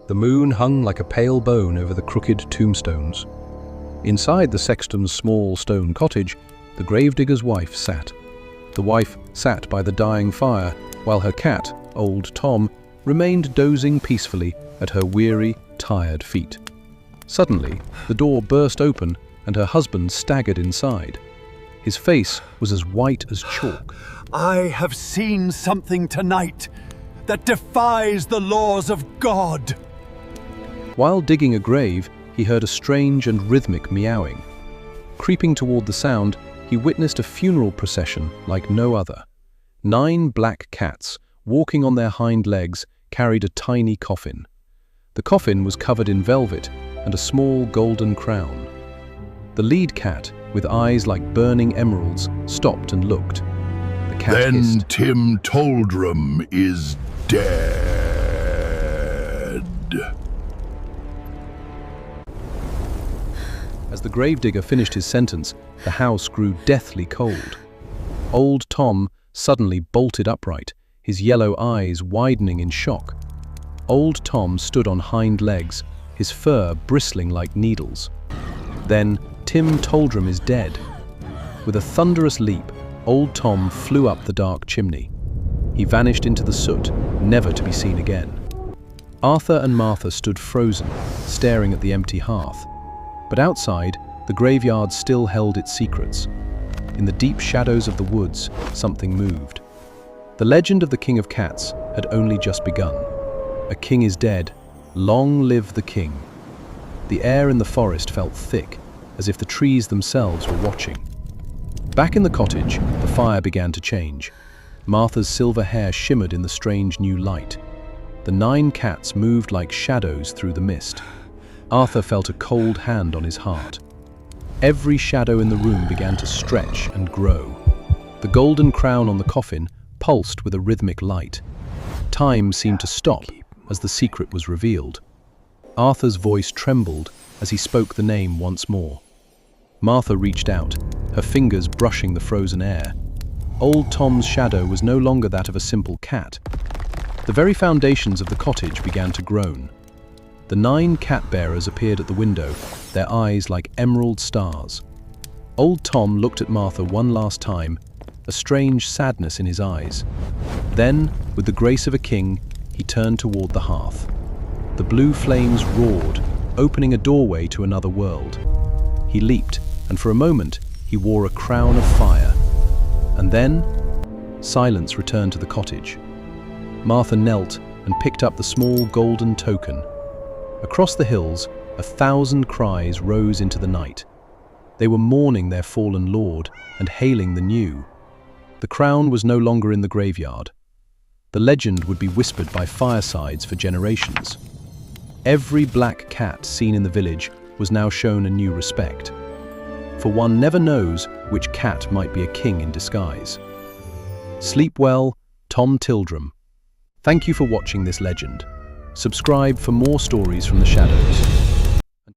The moon hung like a pale bone over the crooked tombstones. Inside the sexton's small stone cottage, the gravedigger's wife sat. The wife sat by the dying fire, while her cat, old Tom, remained dozing peacefully at her weary, tired feet. Suddenly, the door burst open and her husband staggered inside. His face was as white as chalk. I have seen something tonight that defies the laws of God. While digging a grave, he heard a strange and rhythmic meowing. Creeping toward the sound, he witnessed a funeral procession like no other. 9 black cats, walking on their hind legs, carried a tiny coffin. The coffin was covered in velvet and a small golden crown. The lead cat, with eyes like burning emeralds, stopped and looked. The cat Then hissed. Tim Toldrum is dead. As the gravedigger finished his sentence, the house grew deathly cold. Old Tom suddenly bolted upright, his yellow eyes widening in shock. Old Tom stood on hind legs, his fur bristling like needles. Then Tim Toldrum is dead. With a thunderous leap, Old Tom flew up the dark chimney. He vanished into the soot, never to be seen again. Arthur and Martha stood frozen, staring at the empty hearth. But outside, the graveyard still held its secrets. In the deep shadows of the woods, something moved. The legend of the King of Cats had only just begun. A king is dead. Long live the king. The air in the forest felt thick, as if the trees themselves were watching. Back in the cottage, the fire began to change. Martha's silver hair shimmered in the strange new light. The 9 cats moved like shadows through the mist. Arthur felt a cold hand on his heart. Every shadow in the room began to stretch and grow. The golden crown on the coffin pulsed with a rhythmic light. Time seemed to stop as the secret was revealed. Arthur's voice trembled as he spoke the name once more. Martha reached out, her fingers brushing the frozen air. Old Tom's shadow was no longer that of a simple cat. The very foundations of the cottage began to groan. The 9 cat-bearers appeared at the window, their eyes like emerald stars. Old Tom looked at Martha one last time, a strange sadness in his eyes. Then, with the grace of a king, he turned toward the hearth. The blue flames roared, opening a doorway to another world. He leaped, and for a moment, he wore a crown of fire. And then, silence returned to the cottage. Martha knelt and picked up the small golden token. Across the hills, 1,000 cries rose into the night. They were mourning their fallen lord and hailing the new. The crown was no longer in the graveyard. The legend would be whispered by firesides for generations. Every black cat seen in the village was now shown a new respect. For one never knows which cat might be a king in disguise. Sleep well, Tom Toldrum. Thank you for watching this legend. Subscribe for more stories from the shadows.